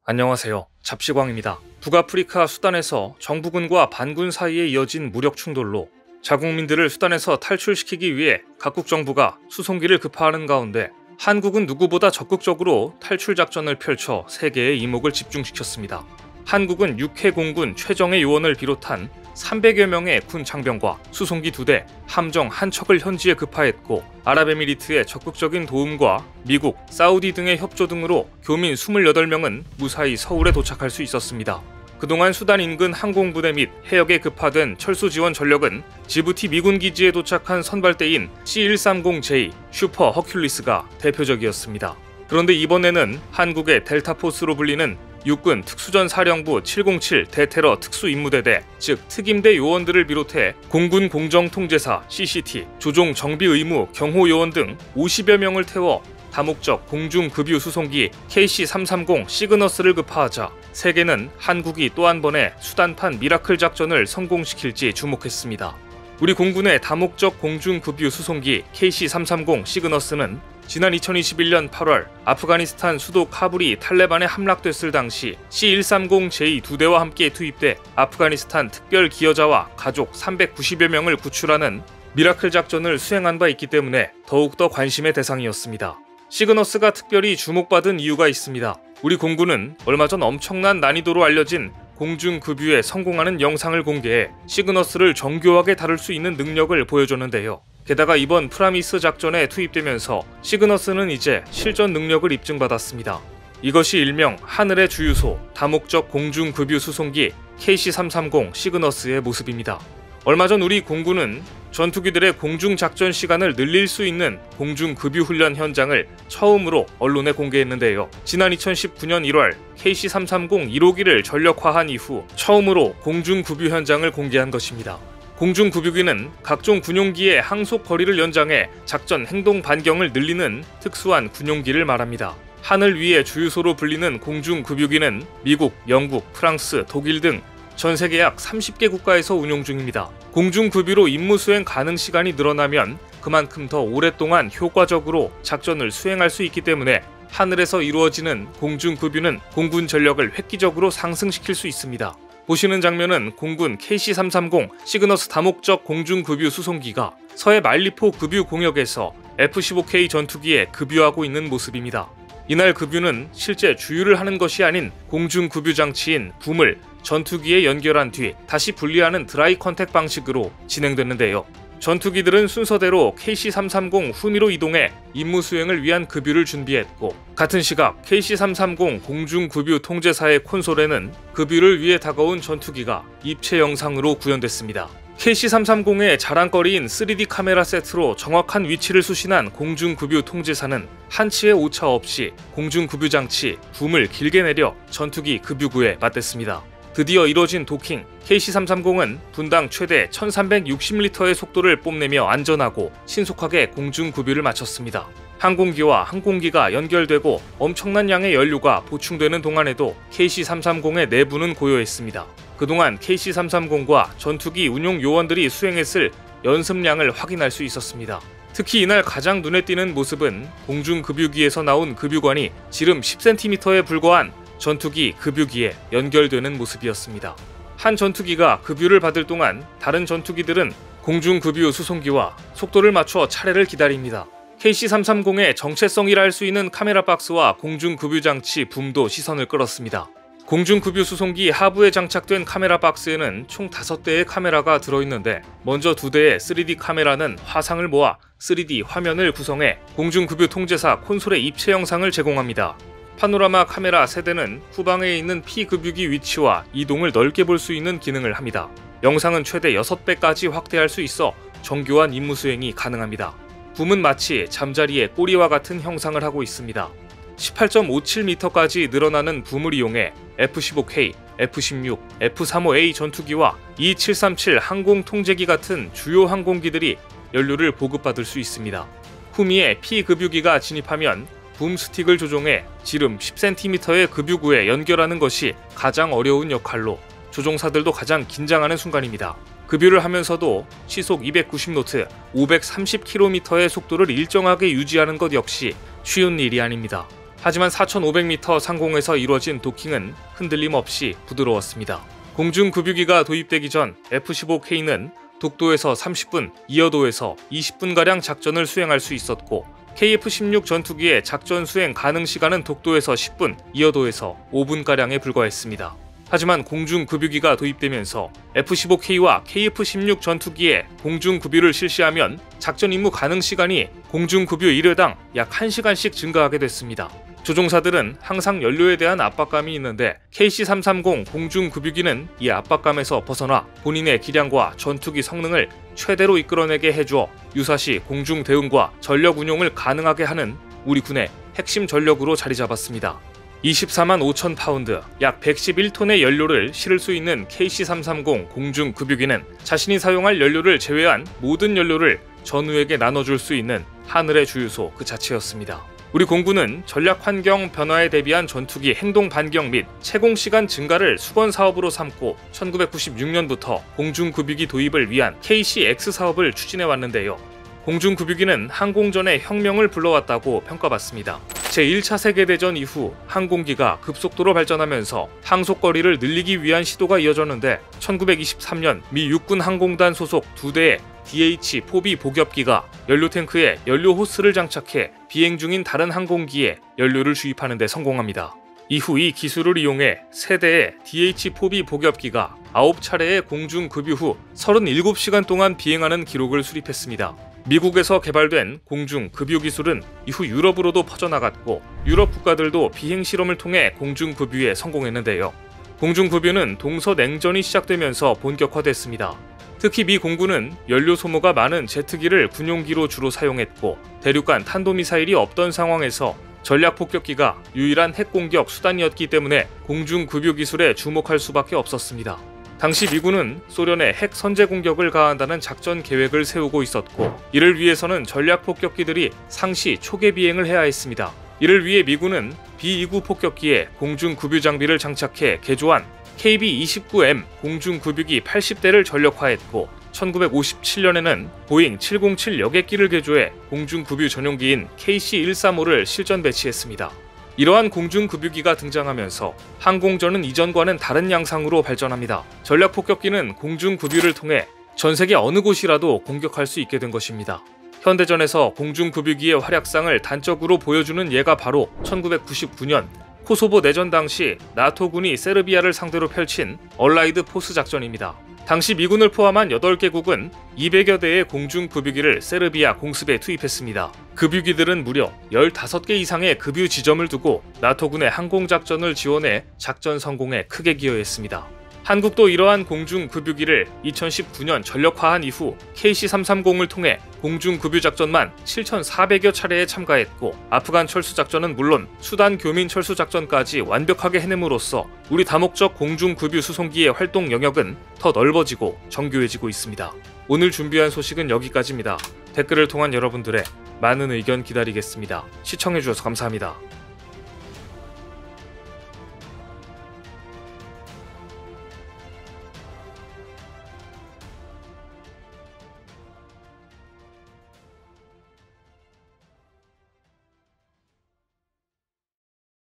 안녕하세요. 잡시광입니다. 북아프리카 수단에서 정부군과 반군 사이에 이어진 무력 충돌로 자국민들을 수단에서 탈출시키기 위해 각국 정부가 수송기를 급파하는 가운데 한국은 누구보다 적극적으로 탈출 작전을 펼쳐 세계의 이목을 집중시켰습니다. 한국은 육해 공군 최정예 요원을 비롯한 300여 명의 군 장병과 수송기 2대, 함정 1척을 현지에 급파했고 아랍에미리트의 적극적인 도움과 미국, 사우디 등의 협조 등으로 교민 28명은 무사히 서울에 도착할 수 있었습니다. 그동안 수단 인근 항공부대 및 해역에 급파된 철수 지원 전력은 지부티 미군 기지에 도착한 선발대인 C-130J 슈퍼 허큘리스가 대표적이었습니다. 그런데 이번에는 한국의 델타포스로 불리는 육군 특수전사령부 707 대테러 특수임무대대, 즉 특임대 요원들을 비롯해 공군 공정통제사 CCT, 조종 정비의무 경호요원 등 50여 명을 태워 다목적 공중급유 수송기 KC-330 시그너스를 급파하자 세계는 한국이 또 한 번의 수단판 미라클 작전을 성공시킬지 주목했습니다. 우리 공군의 다목적 공중급유 수송기 KC-330 시그너스는 지난 2021년 8월 아프가니스탄 수도 카불이 탈레반에 함락됐을 당시 C-130J 2대와 함께 투입돼 아프가니스탄 특별 기여자와 가족 390여 명을 구출하는 미라클 작전을 수행한 바 있기 때문에 더욱더 관심의 대상이었습니다. 시그너스가 특별히 주목받은 이유가 있습니다. 우리 공군은 얼마 전 엄청난 난이도로 알려진 공중급유에 성공하는 영상을 공개해 시그너스를 정교하게 다룰 수 있는 능력을 보여줬는데요. 게다가 이번 프라미스 작전에 투입되면서 시그너스는 이제 실전 능력을 입증받았습니다. 이것이 일명 하늘의 주유소, 다목적 공중급유 수송기 KC-330 시그너스의 모습입니다. 얼마 전 우리 공군은 전투기들의 공중작전 시간을 늘릴 수 있는 공중급유 훈련 현장을 처음으로 언론에 공개했는데요. 지난 2019년 1월 KC-330 1호기를 전력화한 이후 처음으로 공중급유 현장을 공개한 것입니다. 공중급유기는 각종 군용기의 항속 거리를 연장해 작전 행동 반경을 늘리는 특수한 군용기를 말합니다. 하늘 위의 주유소로 불리는 공중급유기는 미국, 영국, 프랑스, 독일 등 전 세계 약 30개 국가에서 운용 중입니다. 공중급유로 임무 수행 가능 시간이 늘어나면 그만큼 더 오랫동안 효과적으로 작전을 수행할 수 있기 때문에 하늘에서 이루어지는 공중급유는 공군 전력을 획기적으로 상승시킬 수 있습니다. 보시는 장면은 공군 KC-330 시그너스 다목적 공중급유 수송기가 서해 말리포 급유 공역에서 F-15K 전투기에 급유하고 있는 모습입니다. 이날 급유는 실제 주유를 하는 것이 아닌 공중급유 장치인 붐을 전투기에 연결한 뒤 다시 분리하는 드라이 컨택 방식으로 진행됐는데요. 전투기들은 순서대로 KC-330 후미로 이동해 임무 수행을 위한 급유를 준비했고 같은 시각 KC-330 공중급유 통제사의 콘솔에는 급유를 위해 다가온 전투기가 입체 영상으로 구현됐습니다. KC-330의 자랑거리인 3D 카메라 세트로 정확한 위치를 수신한 공중급유 통제사는 한치의 오차 없이 공중급유 장치 붐을 길게 내려 전투기 급유구에 맞댔습니다. 드디어 이뤄진 도킹, KC-330은 분당 최대 1360리터의 속도를 뽐내며 안전하고 신속하게 공중급유를 마쳤습니다. 항공기와 항공기가 연결되고 엄청난 양의 연료가 보충되는 동안에도 KC-330의 내부는 고요했습니다. 그동안 KC-330과 전투기 운용 요원들이 수행했을 연습량을 확인할 수 있었습니다. 특히 이날 가장 눈에 띄는 모습은 공중급유기에서 나온 급유관이 지름 10cm에 불과한 전투기 급유기에 연결되는 모습이었습니다. 한 전투기가 급유를 받을 동안 다른 전투기들은 공중급유 수송기와 속도를 맞춰 차례를 기다립니다. KC-330의 정체성이라 할 수 있는 카메라 박스와 공중급유 장치 붐도 시선을 끌었습니다. 공중급유 수송기 하부에 장착된 카메라 박스에는 총 5대의 카메라가 들어있는데 먼저 2대의 3D 카메라는 화상을 모아 3D 화면을 구성해 공중급유 통제사 콘솔의 입체 영상을 제공합니다. 파노라마 카메라 3대는 후방에 있는 피급유기 위치와 이동을 넓게 볼 수 있는 기능을 합니다. 영상은 최대 6배까지 확대할 수 있어 정교한 임무 수행이 가능합니다. 붐은 마치 잠자리의 꼬리와 같은 형상을 하고 있습니다. 18.57m까지 늘어나는 붐을 이용해 F-15K, F-16, F-35A 전투기와 E-737 항공통제기 같은 주요 항공기들이 연료를 보급받을 수 있습니다. 후미에 피급유기가 진입하면 붐 스틱을 조종해 지름 10cm의 급유구에 연결하는 것이 가장 어려운 역할로 조종사들도 가장 긴장하는 순간입니다. 급유를 하면서도 시속 290노트, 530km의 속도를 일정하게 유지하는 것 역시 쉬운 일이 아닙니다. 하지만 4,500m 상공에서 이루어진 도킹은 흔들림 없이 부드러웠습니다. 공중급유기가 도입되기 전 F-15K는 독도에서 30분, 이어도에서 20분가량 작전을 수행할 수 있었고 KF-16 전투기의 작전 수행 가능 시간은 독도에서 10분, 이어도에서 5분가량에 불과했습니다. 하지만 공중급유기가 도입되면서 F-15K와 KF-16 전투기의 공중급유를 실시하면 작전 임무 가능 시간이 공중급유 1회당 약 1시간씩 증가하게 됐습니다. 조종사들은 항상 연료에 대한 압박감이 있는데 KC-330 공중급유기는 이 압박감에서 벗어나 본인의 기량과 전투기 성능을 최대로 이끌어내게 해주어 유사시 공중 대응과 전력 운용을 가능하게 하는 우리 군의 핵심 전력으로 자리 잡았습니다. 24만 5천 파운드, 약 111톤의 연료를 실을 수 있는 KC-330 공중급유기는 자신이 사용할 연료를 제외한 모든 연료를 전우에게 나눠줄 수 있는 하늘의 주유소 그 자체였습니다. 우리 공군은 전략 환경 변화에 대비한 전투기 행동 반경 및 채공 시간 증가를 수건 사업으로 삼고 1996년부터 공중급유기 도입을 위한 KC-X 사업을 추진해 왔는데요. 공중급유기는 항공전의 혁명을 불러왔다고 평가받습니다. 제1차 세계대전 이후 항공기가 급속도로 발전하면서 항속거리를 늘리기 위한 시도가 이어졌는데 1923년 미 육군 항공단 소속 2대의 DH-4B 복엽기가 연료탱크에 연료 호스를 장착해 비행 중인 다른 항공기에 연료를 주입하는 데 성공합니다. 이후 이 기술을 이용해 세대의 DH-4B 복엽기가 9차례의 공중급유 후 37시간 동안 비행하는 기록을 수립했습니다. 미국에서 개발된 공중급유 기술은 이후 유럽으로도 퍼져나갔고 유럽 국가들도 비행 실험을 통해 공중급유에 성공했는데요. 공중급유는 동서냉전이 시작되면서 본격화됐습니다. 특히 미 공군은 연료 소모가 많은 제트기를 군용기로 주로 사용했고 대륙간 탄도미사일이 없던 상황에서 전략폭격기가 유일한 핵공격 수단이었기 때문에 공중급유 기술에 주목할 수밖에 없었습니다. 당시 미군은 소련의 핵 선제 공격을 가한다는 작전 계획을 세우고 있었고 이를 위해서는 전략폭격기들이 상시 초계 비행을 해야 했습니다. 이를 위해 미군은 B-29 폭격기에 공중급유 장비를 장착해 개조한 KB-29M 공중급유기 80대를 전력화했고 1957년에는 보잉 707 여객기를 개조해 공중급유 전용기인 KC-135를 실전 배치했습니다. 이러한 공중급유기가 등장하면서 항공전은 이전과는 다른 양상으로 발전합니다. 전략폭격기는 공중급유를 통해 전 세계 어느 곳이라도 공격할 수 있게 된 것입니다. 현대전에서 공중급유기의 활약상을 단적으로 보여주는 예가 바로 1999년 코소보 내전 당시 나토군이 세르비아를 상대로 펼친 얼라이드 포스 작전입니다. 당시 미군을 포함한 8개국은 200여 대의 공중급유기를 세르비아 공습에 투입했습니다. 급유기들은 무려 15개 이상의 급유 지점을 두고 나토군의 항공작전을 지원해 작전 성공에 크게 기여했습니다. 한국도 이러한 공중급유기를 2019년 전력화한 이후 KC-330을 통해 공중급유작전만 7,400여 차례에 참가했고 아프간 철수작전은 물론 수단 교민 철수작전까지 완벽하게 해냄으로써 우리 다목적 공중급유 수송기의 활동 영역은 더 넓어지고 정교해지고 있습니다. 오늘 준비한 소식은 여기까지입니다. 댓글을 통한 여러분들의 많은 의견 기다리겠습니다. 시청해주셔서 감사합니다.